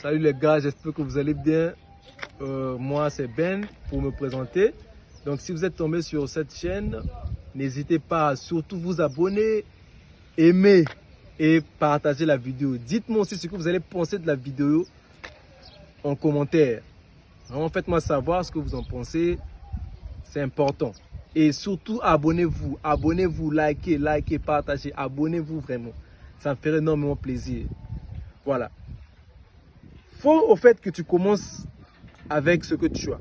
Salut les gars, j'espère que vous allez bien. Moi c'est Ben pour me présenter. Donc si vous êtes tombé sur cette chaîne, n'hésitez pas à surtout vous abonner, aimer et partager la vidéo. Dites-moi aussi ce que vous allez penser de la vidéo en commentaire. Vraiment faites-moi savoir ce que vous en pensez, c'est important. Et surtout abonnez-vous, likez, partagez, abonnez-vous vraiment. Ça me ferait énormément plaisir. Voilà. Faut au fait que tu commences avec ce que tu as.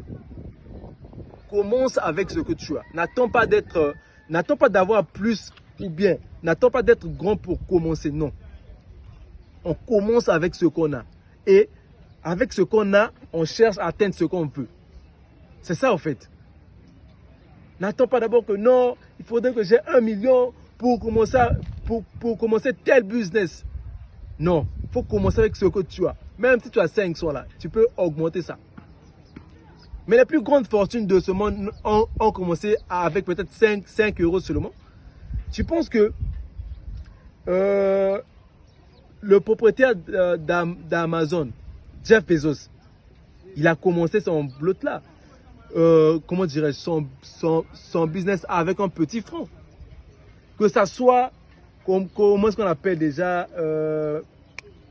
Commence avec ce que tu as. N'attends pas d'avoir plus ou bien. N'attends pas d'être grand pour commencer. Non. On commence avec ce qu'on a. Et avec ce qu'on a, on cherche à atteindre ce qu'on veut. C'est ça au fait. N'attends pas d'abord que non, il faudrait que j'ai 1 million pour commencer tel business. Non, il faut commencer avec ce que tu as. Même si tu as 500 là, tu peux augmenter ça. Mais les plus grandes fortunes de ce monde ont commencé avec peut-être 5 euros seulement. Tu penses que le propriétaire d'Amazon, Jeff Bezos, il a commencé son blot là, comment dirais-je, son business avec un petit franc. Que ça soit, comment est-ce qu'on appelle déjà,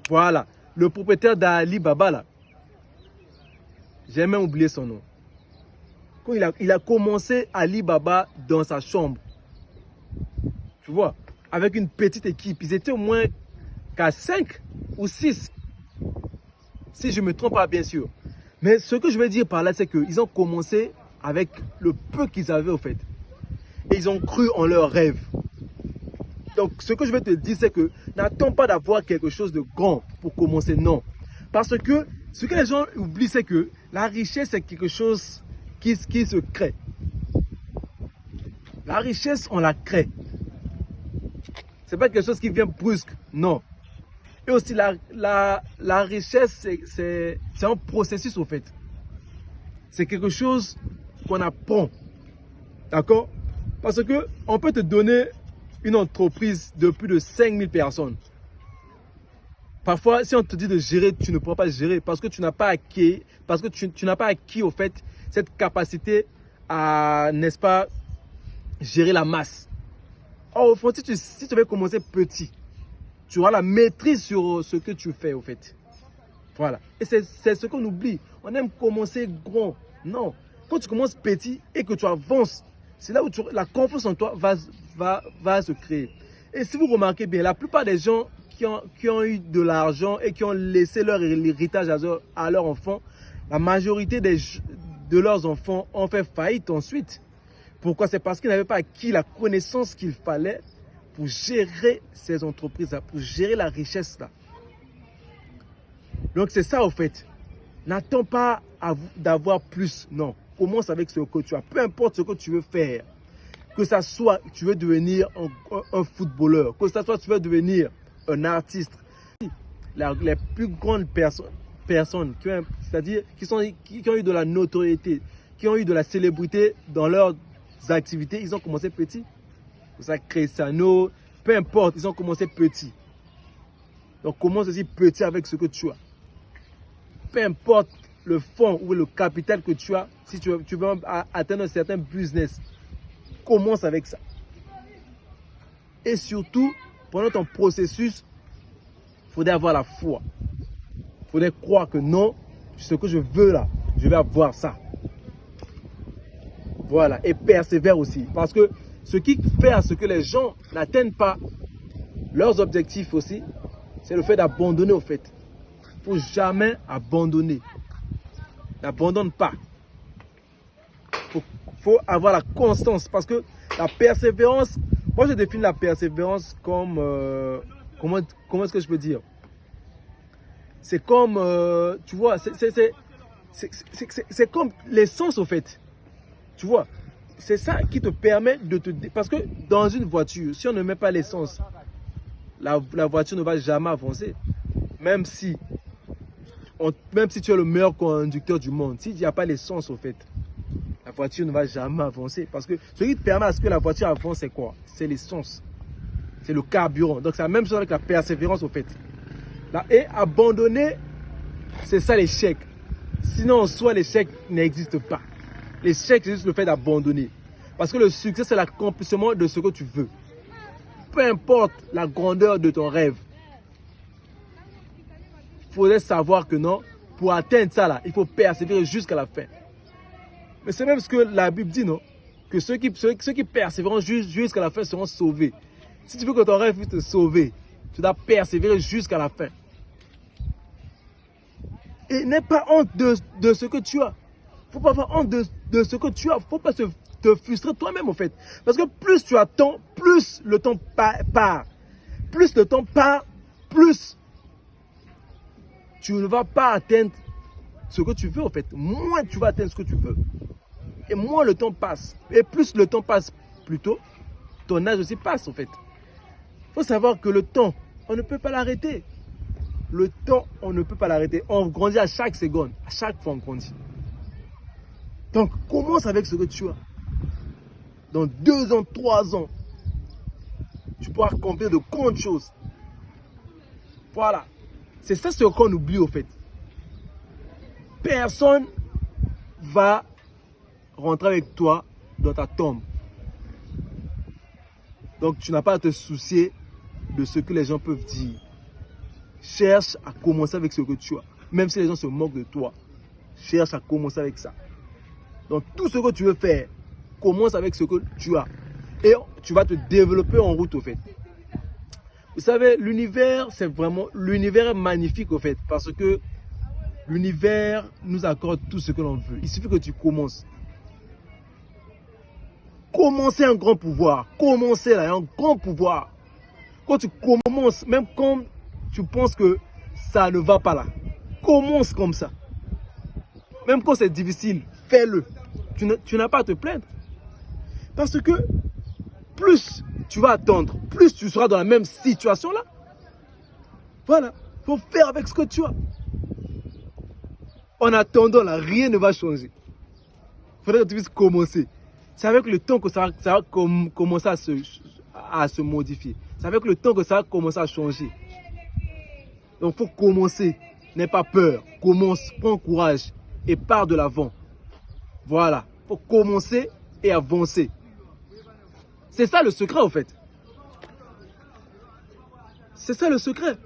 voilà, le propriétaire d'Alibaba là. J'ai même oublié son nom. Quand il a commencé Alibaba dans sa chambre. Tu vois, avec une petite équipe. Ils étaient au moins qu'à 5 ou 6. Si je ne me trompe pas, bien sûr. Mais ce que je veux dire par là, c'est qu'ils ont commencé avec le peu qu'ils avaient au fait. Et ils ont cru en leurs rêves. Donc, ce que je veux te dire, c'est que n'attends pas d'avoir quelque chose de grand pour commencer. Non. Parce que ce que les gens oublient, c'est que la richesse, c'est quelque chose qui se crée. La richesse, on la crée. Ce n'est pas quelque chose qui vient brusque. Non. Et aussi, la richesse, c'est un processus, au fait. C'est quelque chose qu'on apprend. D'accord? Parce qu'on peut te donner une entreprise de plus de 5000 personnes. Parfois, si on te dit de gérer, tu ne pourras pas gérer parce que tu n'as pas acquis, au fait, cette capacité à, n'est-ce pas, gérer la masse. Or, au fond, si tu veux commencer petit, tu auras la maîtrise sur ce que tu fais, au fait. Voilà. Et c'est ce qu'on oublie. On aime commencer grand. Non. Quand tu commences petit et que tu avances, c'est là où la confiance en toi va se créer. Et si vous remarquez bien, la plupart des gens qui ont eu de l'argent et qui ont laissé leur héritage à leurs enfants, la majorité de leurs enfants ont fait faillite ensuite. Pourquoi? C'est parce qu'ils n'avaient pas acquis la connaissance qu'il fallait pour gérer ces entreprises-là, pour gérer la richesse-là. Donc c'est ça au fait. N'attends pas d'avoir plus, non. Commence avec ce que tu as. Peu importe ce que tu veux faire. Que ça soit, tu veux devenir un footballeur. Que ça soit, tu veux devenir un artiste. Les plus grandes personnes c'est-à-dire qui ont eu de la notoriété, qui ont eu de la célébrité dans leurs activités, ils ont commencé petit. Pour ça, Cristiano, peu importe, ils ont commencé petit. Donc commence aussi petit avec ce que tu as. Peu importe le fonds ou le capital que tu as, si tu veux atteindre un certain business, commence avec ça. Et surtout, pendant ton processus, il faudrait avoir la foi. Il faudrait croire que non, ce que je veux là, je vais avoir ça. Voilà. Et persévère aussi. Parce que ce qui fait à ce que les gens n'atteignent pas leurs objectifs aussi, c'est le fait d'abandonner au fait. Il ne faut jamais abandonner. N'abandonne pas. Il faut avoir la constance. Parce que la persévérance, moi je définis la persévérance comme, comment est-ce que je peux dire? C'est comme, tu vois, c'est comme l'essence au fait. Tu vois, c'est ça qui te permet de te... Parce que dans une voiture, si on ne met pas l'essence, la voiture ne va jamais avancer. Même si tu es le meilleur conducteur du monde, s'il n'y a pas l'essence au fait, la voiture ne va jamais avancer. Parce que ce qui te permet à ce que la voiture avance, c'est quoi? C'est l'essence. C'est le carburant. Donc c'est la même chose avec la persévérance au fait. Là, et abandonner, C'est ça l'échec. Sinon, en soi, l'échec n'existe pas. L'échec, c'est juste le fait d'abandonner. Parce que le succès, c'est l'accomplissement de ce que tu veux. Peu importe la grandeur de ton rêve. Il faudrait savoir que non, pour atteindre ça, là, il faut persévérer jusqu'à la fin. Mais c'est même ce que la Bible dit, non? Que ceux qui persévéreront jusqu'à la fin seront sauvés. Si tu veux que ton rêve puisse te sauver, tu dois persévérer jusqu'à la fin. Et n'aie pas honte de ce que tu as. Il ne faut pas avoir honte de ce que tu as. Il ne faut pas te frustrer toi-même, en fait. Parce que plus tu attends, plus le temps part. Plus le temps part, plus tu ne vas pas atteindre ce que tu veux, en fait. Moins tu vas atteindre ce que tu veux. Et moins le temps passe. Et plus le temps passe plutôt, ton âge aussi passe, en fait. Il faut savoir que le temps, on ne peut pas l'arrêter. Le temps, on ne peut pas l'arrêter. On grandit à chaque seconde. À chaque fois, on grandit. Donc, commence avec ce que tu as. Dans 2 ans, 3 ans, tu pourras accomplir de grandes choses. Voilà. C'est ça ce qu'on oublie, au fait. Personne va rentrer avec toi dans ta tombe. Donc, tu n'as pas à te soucier de ce que les gens peuvent dire. Cherche à commencer avec ce que tu as. Même si les gens se moquent de toi, cherche à commencer avec ça. Donc, tout ce que tu veux faire, commence avec ce que tu as. Et tu vas te développer en route, au fait. Vous savez, l'univers, c'est vraiment... L'univers est magnifique, au fait. Parce que l'univers nous accorde tout ce que l'on veut. Il suffit que tu commences. Commencer un grand pouvoir. Commencer là, un grand pouvoir. Quand tu commences, même quand tu penses que ça ne va pas là, commence comme ça. Même quand c'est difficile, fais-le. Tu n'as pas à te plaindre. Parce que plus tu vas attendre, plus tu seras dans la même situation là. Voilà, il faut faire avec ce que tu as. En attendant là, rien ne va changer. Il faudrait que tu puisses commencer. C'est avec le temps que ça va commencer à se modifier. C'est avec le temps que ça va commencer à changer. Donc, il faut commencer. N'aie pas peur. Commence, prends courage et pars de l'avant. Voilà. Il faut commencer et avancer. C'est ça le secret, en fait. C'est ça le secret.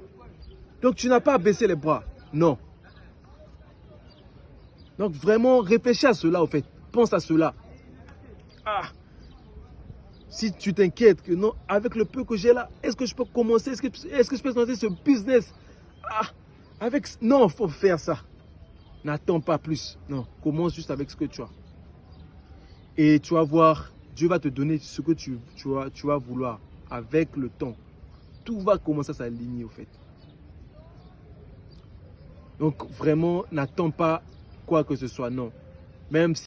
Donc, tu n'as pas à baisser les bras. Non. Donc, vraiment, réfléchis à cela, en fait. Pense à cela. Ah. Si tu t'inquiètes que non, avec le peu que j'ai là, est-ce que je peux commencer? Est-ce que je peux lancer ce business? Ah, non, il faut faire ça. N'attends pas plus. Non, commence juste avec ce que tu as. Et tu vas voir, Dieu va te donner ce que tu vas vouloir avec le temps. Tout va commencer à s'aligner, au fait. Donc, vraiment, n'attends pas quoi que ce soit, non. Même